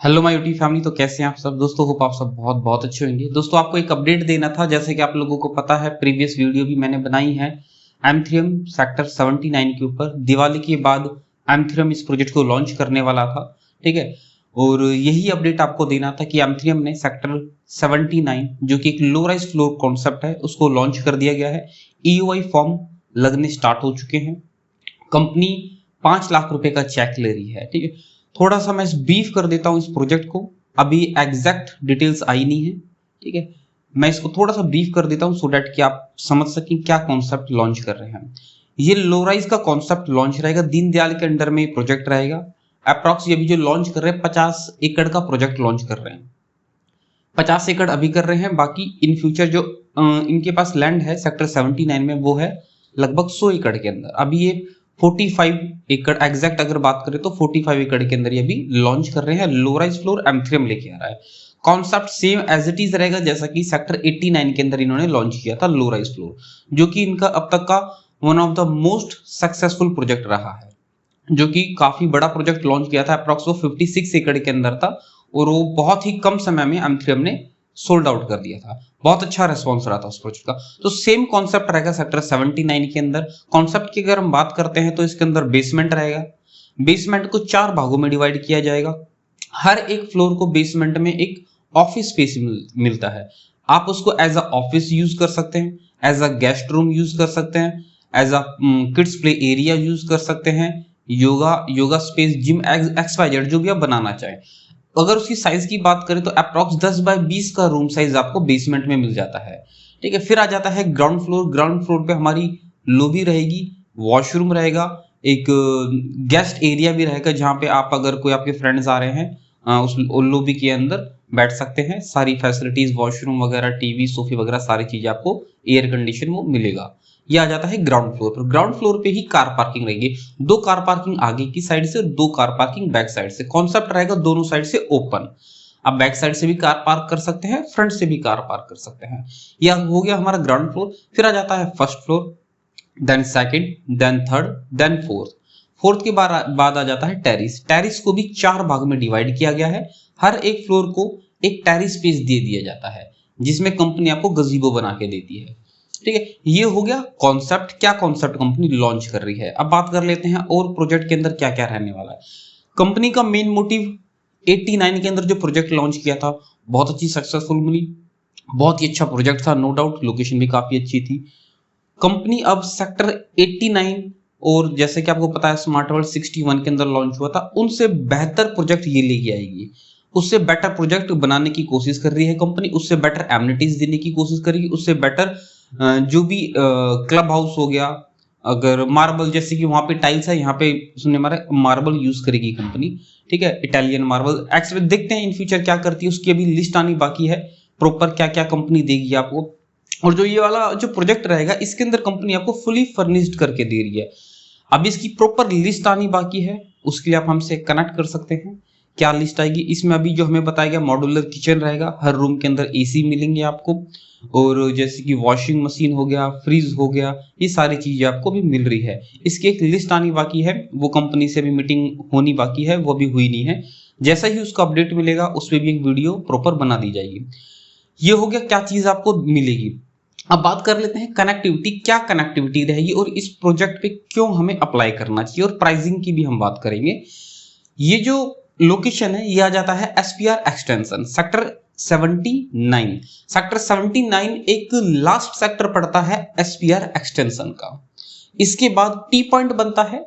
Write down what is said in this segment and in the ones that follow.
Hello my YouTube family. तो कैसे हैं आप सब दोस्तों? होप आप सब बहुत बहुत अच्छे होंगे। दोस्तों आपको एक अपडेट देना था। जैसे कि आप लोगों को पता है, प्रीवियस वीडियो भी मैंने बनाई है एमथ्रियम सेक्टर 79 के ऊपर। दिवाली के बाद एमथ्रियम इस प्रोजेक्ट को लॉन्च करने वाला था, ठीक है। और यही अपडेट आपको देना था कि एमथ्रियम ने सेक्टर 79 जो कि एक लो राइज फ्लोर कॉन्सेप्ट है उसको लॉन्च कर दिया गया है। ईओआई फॉर्म लगने स्टार्ट हो चुके हैं। कंपनी 5 लाख रुपए का चेक ले रही है, ठीक है। थोड़ा सा मैं ब्रीफ कर देता हूं इस प्रोजेक्ट को। अभी एग्जैक्ट डिटेल्स आई नहीं है, ठीक है। मैं इसको थोड़ा सा ब्रीफ कर देता हूं सो डैट कि आप समझ सकें क्या कॉन्सेप्ट लॉन्च कर रहे हैं। ये लो राइज का कॉन्सेप्ट लॉन्च रहेगा, दीनदयाल के अंडर में प्रोजेक्ट रहेगा। अप्रॉक्स ये भी जो लॉन्च कर रहे हैं 50 एकड़ का प्रोजेक्ट लॉन्च कर रहे हैं। 50 एकड़ अभी कर रहे हैं, बाकी इन फ्यूचर जो इनके पास लैंड है सेक्टर 79 में वो है लगभग 100 एकड़ के अंदर। अभी ये 45 एकड़ एग्जैक्ट अगर बात करें तो 45 एकड़ के अंदर ये अभी लॉन्च कर रहे हैं। लो राइज फ्लोर एमथ्रियम लेके आ रहा है। Concept same as it is रहेगा जैसा कि सेक्टर 89 के अंदर इन्होंने लॉन्च किया था लो राइज फ्लोर, जो कि इनका अब तक का one of the most successful project रहा है। जो कि काफी बड़ा प्रोजेक्ट लॉन्च किया था, अप्रॉक्स वो 56 एकड़ के अंदर था और वो बहुत ही कम समय में एमथ्रियम ने सोल्ड आउट कर दिया था। बहुत अच्छा रेस्पॉन्स रहा था उस प्रोजेक्ट का। तो सेम कॉन्सेप्ट रहेगा सेक्टर 79 के अंदर। कॉन्सेप्ट की अगर हम बात करते हैं तो इसके अंदर बेसमेंट रहेगा। बेसमेंट को 4 भागों में डिवाइड किया जाएगा। हर एक फ्लोर को बेसमेंट में एक ऑफिस स्पेस मिलता है। आप उसको एज अ ऑफिस यूज कर सकते हैं, as a guest room use कर सकते हैं, as a kids play area use कर सकते हैं, योगा स्पेस, जिम, एक्सवाइजेड जो भी आप बनाना चाहें। अगर उसकी साइज की बात करें तो अप्रॉक्स 10 बाय 20 का रूम साइज आपको बेसमेंट में मिल जाता है, ठीक है। फिर आ जाता है ग्राउंड फ्लोर। ग्राउंड फ्लोर पे हमारी लॉबी रहेगी, वॉशरूम रहेगा, एक गेस्ट एरिया भी रहेगा जहां पे आप अगर कोई आपके फ्रेंड्स आ रहे हैं उस लॉबी के अंदर बैठ सकते हैं। सारी फैसिलिटीज, वॉशरूम वगैरह, टीवी, सोफे वगैरह सारी चीजें आपको एयर कंडीशन वो मिलेगा। ये आ जाता है ग्राउंड फ्लोर पर। ग्राउंड फ्लोर पे ही कार पार्किंग रहेगी। 2 कार पार्किंग आगे की साइड से और 2 कार पार्किंग बैक साइड से। कॉन्सेप्ट रहेगा दोनों साइड से ओपन। आप बैक साइड से भी कार पार्क कर सकते हैं, फ्रंट से भी कार पार्क कर सकते हैं। यह हो गया हमारा ग्राउंड फ्लोर। फिर आ जाता है first floor, then second, then third, then fourth. Fourth के बाद आ जाता है टेरिस। टेरिस को भी 4 भाग में डिवाइड किया गया है। हर एक फ्लोर को एक टेरिस स्पेस दे दिया जाता है जिसमें कंपनी आपको गजीबो बना के देती है, ठीक है। ये हो गया कॉन्सेप्ट, क्या कॉन्सेप्ट कंपनी लॉन्च कर रही है। अब बात कर लेते हैं और प्रोजेक्ट के अंदर क्या क्या रहने वाला है। कंपनी का मेन मोटिव 89 के अंदर जो प्रोजेक्ट लॉन्च किया था बहुत अच्छी सक्सेसफुल मिली, बहुत ही अच्छा प्रोजेक्ट था, नो डाउट। लोकेशन भी काफी अच्छी थी। कंपनी अब सेक्टर 89 और जैसे कि आपको पता है स्मार्ट वर्ल्ड 61 के अंदर लॉन्च हुआ था, उनसे बेहतर प्रोजेक्ट ये लेके आएगी। उससे बेटर प्रोजेक्ट बनाने की कोशिश कर रही है कंपनी, उससे बेटर एमिनिटीज देने की कोशिश करेगी, उससे बेटर जो भी क्लब हाउस हो गया, अगर मार्बल, जैसे कि वहां पे टाइल्स है, यहाँ पे उसने हमारा मार्बल यूज करेगी कंपनी, ठीक है। इटालियन मार्बल एक्चुअली देखते हैं इन फ्यूचर क्या करती है, उसकी अभी लिस्ट आनी बाकी है प्रॉपर क्या क्या कंपनी देगी आपको। और जो ये वाला जो प्रोजेक्ट रहेगा इसके अंदर कंपनी आपको फुली फर्निश्ड करके दे रही है। अब इसकी प्रॉपर लिस्ट आनी बाकी है, उसके लिए आप हमसे कनेक्ट कर सकते हैं। क्या लिस्ट आएगी इसमें अभी जो हमें बताया गया, मॉड्यूलर किचन रहेगा, हर रूम के अंदर एसी मिलेंगे आपको, और जैसे कि वॉशिंग मशीन हो गया, फ्रिज हो गया, ये सारी चीजें आपको भी मिल रही है। इसकी एक लिस्ट आनी बाकी है, वो कंपनी से भी मीटिंग होनी बाकी है, वो भी हुई नहीं है। जैसा ही उसका अपडेट मिलेगा उस पर भी एक वीडियो प्रॉपर बना दी जाएगी। ये हो गया क्या चीज आपको मिलेगी। अब बात कर लेते हैं कनेक्टिविटी, क्या कनेक्टिविटी रहेगी और इस प्रोजेक्ट पे क्यों हमें अप्लाई करना चाहिए, और प्राइसिंग की भी हम बात करेंगे। ये जो लोकेशन है ये आ जाता है एसपीआर एक्सटेंशन सेक्टर 79। सेक्टर 79 एक लास्ट सेक्टर पड़ता है एसपीआर एक्सटेंशन का। इसके बाद टी पॉइंट बनता है।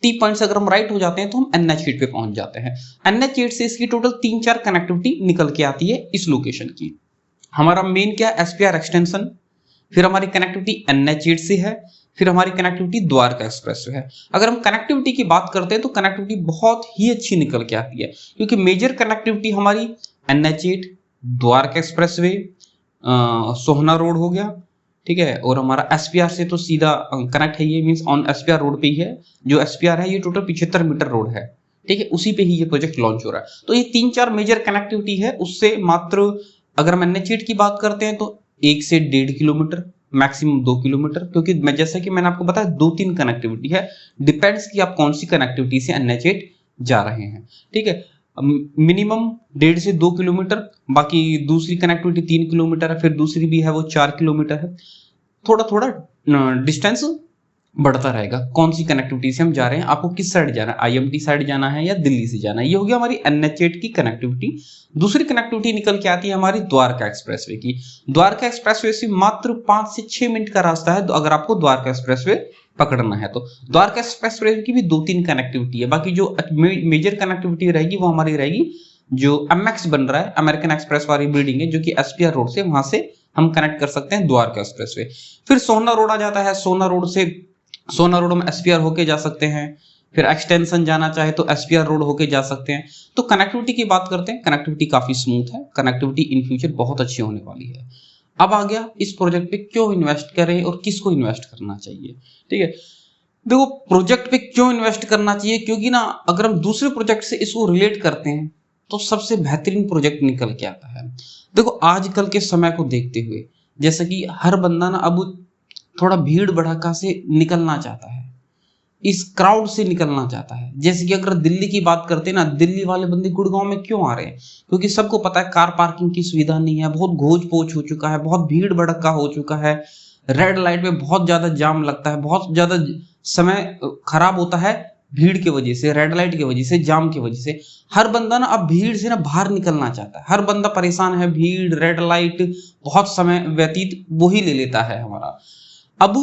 टी पॉइंट से अगर हम राइट हो जाते हैं तो हम NH8 पे पहुंच जाते हैं। NH8 से इसकी टोटल 3-4 कनेक्टिविटी निकल के आती है इस लोकेशन की। हमारा मेन क्या है, एसपीआर एक्सटेंशन। फिर हमारी कनेक्टिविटी NH8 से है। फिर हमारी कनेक्टिविटी द्वारका एक्सप्रेस से है। अगर हम कनेक्टिविटी की बात करते हैं तो कनेक्टिविटी बहुत ही अच्छी निकल के आती है, क्योंकि मेजर कनेक्टिविटी हमारी NH8, द्वारका एक्सप्रेस वे, सोहना रोड हो गया, ठीक है। और हमारा एसपीआर से तो सीधा कनेक्ट है, ये मींस ऑन एसपीआर रोड पे ही है। जो एसपीआर है ये टोटल 75 मीटर रोड है, ठीक है, उसी पे ही ये प्रोजेक्ट लॉन्च हो रहा है। तो ये 3-4 मेजर कनेक्टिविटी है। उससे मात्र अगर हम NH8 की बात करते हैं तो 1 से 1.5 किलोमीटर, मैक्सिमम 2 किलोमीटर, क्योंकि मैं जैसा कि मैंने आपको बताया 2-3 कनेक्टिविटी है, डिपेंड्स कि आप कौन सी कनेक्टिविटी से NH8 जा रहे हैं, ठीक है। मिनिमम 1.5 से 2 किलोमीटर, बाकी दूसरी कनेक्टिविटी 3 किलोमीटर है, फिर दूसरी भी है वो 4 किलोमीटर है। थोड़ा थोड़ा डिस्टेंस बढ़ता रहेगा। कौन सी कनेक्टिविटी से हम जा रहे हैं, आपको किस साइड जाना है, आईएमटी साइड जाना है या दिल्ली से जाना है। ये हो गया हमारी NH8 की कनेक्टिविटी। दूसरी कनेक्टिविटी निकल के आती है हमारी द्वारका एक्सप्रेसवे की। द्वारका एक्सप्रेसवे से मात्र 5 से 6 मिनट का रास्ता है अगर आपको द्वारका एक्सप्रेसवे पकड़ना है तो। द्वारका एक्सप्रेसवे की भी 2-3 कनेक्टिविटी है। बाकी जो मेजर कनेक्टिविटी रहेगी वो हमारी रहेगी जो MX बन रहा है, अमेरिकन एक्सप्रेस वाली बिल्डिंग है, जो कि SPR रोड से, वहां से हम कनेक्ट कर सकते हैं द्वारका एक्सप्रेसवे। फिर सोना रोड आ जाता है। सोना रोड हम SPR होके जा सकते हैं। फिर एक्सटेंशन जाना चाहे तो SPR रोड होके जा सकते हैं। तो कनेक्टिविटी की बात करते हैं, कनेक्टिविटी काफी स्मूथ है, कनेक्टिविटी इन फ्यूचर बहुत अच्छी होने वाली है। अब आ गया इस प्रोजेक्ट पे क्यों इन्वेस्ट करें और किसको इन्वेस्ट करना चाहिए। ठीक है, देखो प्रोजेक्ट पे क्यों इन्वेस्ट करना चाहिए, क्योंकि ना अगर हम दूसरे प्रोजेक्ट से इसको रिलेट करते हैं तो सबसे बेहतरीन प्रोजेक्ट निकल के आता है। देखो आजकल के समय को देखते हुए, जैसे कि हर बंदा ना अब थोड़ा भीड़ भड़का से निकलना चाहता है, इस क्राउड से निकलना चाहता है। जैसे कि अगर दिल्ली की बात करते हैं ना, दिल्ली वाले बंदे गुड़गांव में क्यों आ रहे हैं, क्योंकि सबको पता है कार पार्किंग की सुविधा नहीं है, बहुत घोज पोच हो चुका है, बहुत भीड़ भड़का हो चुका है, रेड लाइट में बहुत ज्यादा जाम लगता है, बहुत ज्यादा समय खराब होता है भीड़ की वजह से, रेड लाइट की वजह से, जाम की वजह से। हर बंदा ना अब भीड़ से ना बाहर निकलना चाहता है, हर बंदा परेशान है, भीड़ रेड लाइट बहुत समय व्यतीत वही ले लेता है हमारा। अब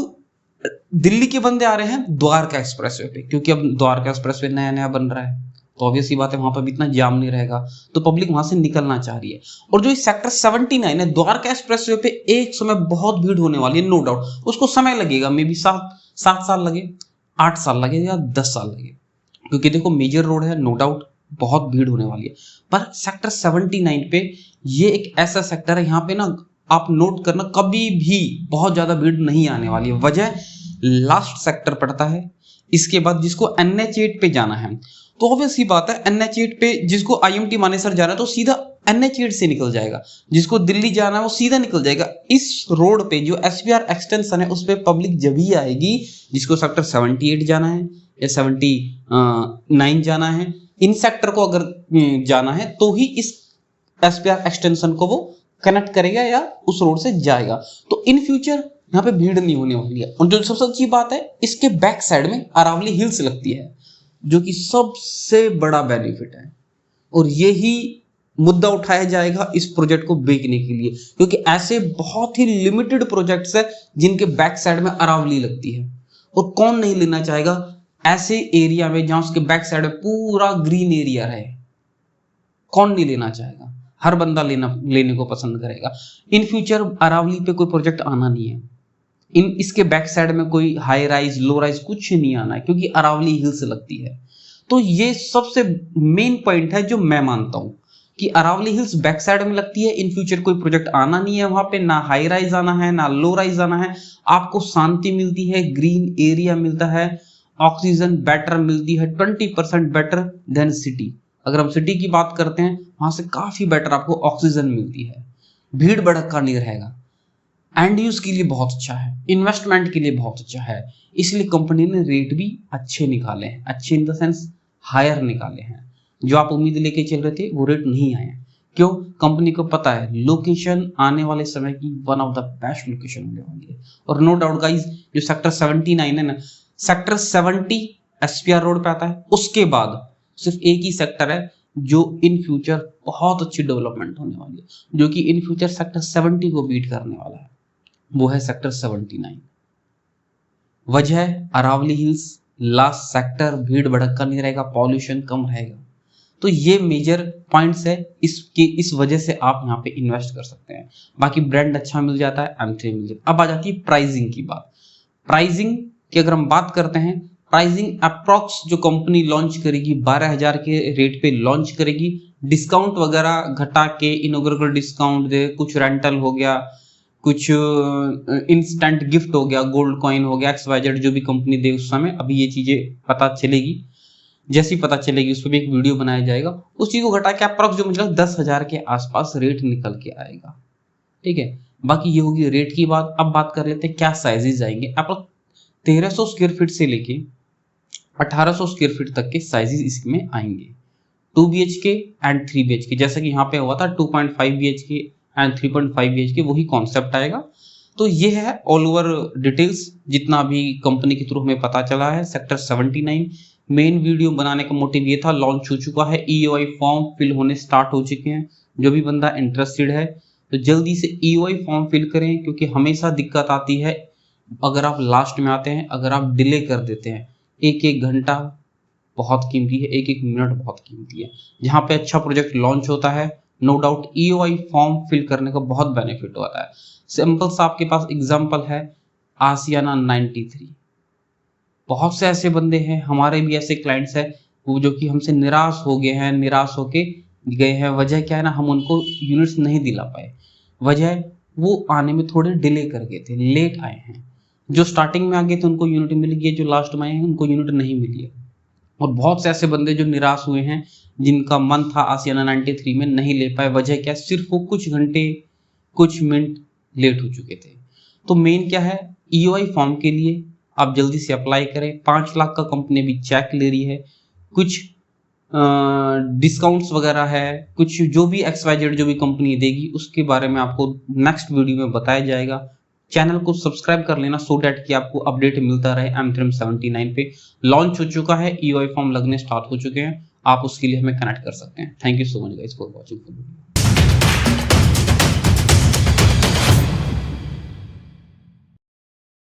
दिल्ली के बंदे आ रहे हैं द्वारका एक्सप्रेसवे पे, क्योंकि अब द्वारका एक्सप्रेसवे नया नया बन रहा है तो ऑब्वियस सी बात है वहां पर भी इतना जाम नहीं रहेगा, तो पब्लिक वहां से निकलना चाह रही है। और जो सेक्टर 79 है द्वारका एक्सप्रेसवे पे, एक समय बहुत भीड़ होने वाली है, नो डाउट। उसको समय लगेगा, मे बी 7 साल लगे, 8 साल लगे या 10 साल लगे, क्योंकि देखो मेजर रोड है, नो डाउट बहुत भीड़ होने वाली है। पर सेक्टर 79 पे ये एक ऐसा सेक्टर है, यहाँ पे ना आप नोट करना कभी भी बहुत ज्यादा भीड़ नहीं आने वाली है। वजह लास्ट सेक्टर पड़ता है, इसके बाद जिसको NH8 पे जाना है तो ऑब्वियस सी बात है NH8 पे जिसको IMT मानेसर जाना है तो सीधा NH8 से निकल जाएगा, जिसको दिल्ली जाना है वो सीधा निकल जाएगा। इस रोड पे जो SPR एक्सटेंशन है उस पे पब्लिक जब ही आएगी जिसको सेक्टर 78 जाना है या 79 जाना है, इन सेक्टर को अगर जाना है तो ही इस SPR एक्सटेंशन को वो कनेक्ट करेगा या उस रोड से जाएगा। तो इन फ्यूचर यहाँ पे भीड़ नहीं होने वाली है। और जो सबसे अच्छी बात है, इसके बैक साइड में अरावली हिल्स लगती है, जो कि सबसे बड़ा बेनिफिट है। और यही मुद्दा उठाया जाएगा इस प्रोजेक्ट को बेचने के लिए, क्योंकि ऐसे बहुत ही लिमिटेड प्रोजेक्ट्स है जिनके बैक साइड में अरावली लगती है। और कौन नहीं लेना चाहेगा ऐसे एरिया में जहां उसके बैक साइड में पूरा ग्रीन एरिया रहे, कौन नहीं लेना चाहेगा, हर बंदा लेने को पसंद करेगा। इन फ्यूचर अरावली पे कोई प्रोजेक्ट आना नहीं है, इसके बैक साइड में कोई हाई राइज लो राइज कुछ नहीं आना है, क्योंकि अरावली हिल्स लगती है। तो ये सबसे मेन पॉइंट है जो मैं मानता हूं कि अरावली हिल्स बैक साइड में लगती है। इन फ्यूचर कोई प्रोजेक्ट आना नहीं है वहां पे, ना हाई राइज आना है ना लो राइज आना है। आपको शांति मिलती है, ग्रीन एरिया मिलता है, ऑक्सीजन बेटर मिलती है, 20% बेटर देन सिटी। अगर हम सिटी की बात करते हैं वहां से काफी बेटर आपको ऑक्सीजन मिलती है, भीड़ भड़का नहीं रहेगा, एंड यूज के लिए बहुत अच्छा है, इन्वेस्टमेंट के लिए बहुत अच्छा है। इसलिए कंपनी ने रेट भी अच्छे निकाले हैं, अच्छे इन द सेंस हायर निकाले हैं। जो आप उम्मीद लेके चल रहे थे वो रेट नहीं आए। क्यों? कंपनी को पता है लोकेशन आने वाले समय की one of the best location होने वाली है। और नो डाउट गाइस, जो सेक्टर 79 है ना, सेक्टर 70 SPR रोड पे आता है, उसके बाद सिर्फ एक ही सेक्टर है जो इन फ्यूचर बहुत अच्छी डेवलपमेंट होने वाली है, जो कि इन फ्यूचर सेक्टर 70 को बीट करने वाला है, वो है सेक्टर 79। वजह अरावली हिल्स लास्ट सेक्टर, भीड़ भड़का नहीं रहेगा, पॉल्यूशन कम रहेगा। तो ये मेजर पॉइंट्स है, इस वजह से आप यहाँ पे इन्वेस्ट कर सकते हैं। बाकी ब्रांड अच्छा मिल जाता है, M3 मिल जाता है। अब आ जाती है प्राइसिंग की बात। प्राइसिंग की अगर हम बात करते हैं, प्राइसिंग अप्रॉक्स जो कंपनी लॉन्च करेगी 12,000 के रेट पे लॉन्च करेगी, डिस्काउंट वगैरह घटा के, इनॉग्रेटर डिस्काउंट दे, कुछ रेंटल हो गया, कुछ इंस्टेंट गिफ्ट हो गया, गोल्ड कॉइन हो गया, XYZ जो भी कंपनी दे उस समय। अभी ये चीजें पता चलेगी, जैसी पता चलेगी उस पर भी एक वीडियो बनाया जाएगा। उस चीज को घटा के अप्रॉक्स जो मुझे 10,000 के आसपास रेट निकल के आएगा। ठीक है, बाकी ये होगी रेट की बात। अब बात कर लेते हैं क्या साइजेस आएंगे। अप्रॉक्स 1300 स्क्वायर फीट से लेके 1800 स्क्वायर फीट तक के साइजेस इसमें आएंगे। 2 BHK एंड 3 BHK, जैसे कि यहाँ पे हुआ था 2.5 BHK एंड 3.5 BHK, वही कॉन्सेप्ट आएगा। तो ये है ऑल ओवर डिटेल्स जितना भी कंपनी के थ्रू हमें पता चला है। सेक्टर 79 मेन वीडियो बनाने का मोटिव ये था, लॉन्च हो चुका है, EOI फॉर्म फिल होने स्टार्ट हो चुके हैं। जो भी बंदा इंटरेस्टेड है तो जल्दी से EOI फॉर्म फिल करें, क्योंकि हमेशा दिक्कत आती है अगर आप लास्ट में आते हैं, अगर आप डिले कर देते हैं। एक एक घंटा बहुत कीमती है, एक एक मिनट बहुत कीमती है। जहाँ पे अच्छा प्रोजेक्ट लॉन्च होता है, no doubt EOI form fill करने का बहुत बेनिफिट होता है। सिंपल सा आपके पास एग्जांपल है आसियाना 93। बहुत से ऐसे बंदे हैं, हमारे भी ऐसे क्लाइंट्स हैं वो जो कि हमसे निराश हो गए हैं, निराश होके गए हैं। वजह क्या है ना, हम उनको यूनिट्स नहीं दिला पाए। वजह वो आने में थोड़े डिले कर गए थे, लेट आए हैं। जो स्टार्टिंग में आ गए थे उनको यूनिट मिल गई, जो लास्ट में आए हैं उनको यूनिट नहीं मिली है। और बहुत से ऐसे बंदे जो निराश हुए हैं, जिनका मन था आसियाना 93 में, नहीं ले पाए। वजह क्या, सिर्फ वो कुछ घंटे कुछ मिनट लेट हो चुके थे। तो मेन क्या है, EOI फॉर्म के लिए आप जल्दी से अप्लाई करें। 5 लाख का कंपनी भी चेक ले रही है, कुछ डिस्काउंट्स वगैरह है, कुछ जो भी XYZ जो भी कंपनी देगी उसके बारे में आपको नेक्स्ट वीडियो में बताया जाएगा। चैनल को सब्सक्राइब कर लेना सो डैट कि आपको अपडेट मिलता रहे। M3M 79 पे लॉन्च हो चुका है, EOI फॉर्म लगने स्टार्ट हो चुके हैं, आप उसके लिए हमें कनेक्ट कर सकते हैं। Thank you so much guys for watching the video.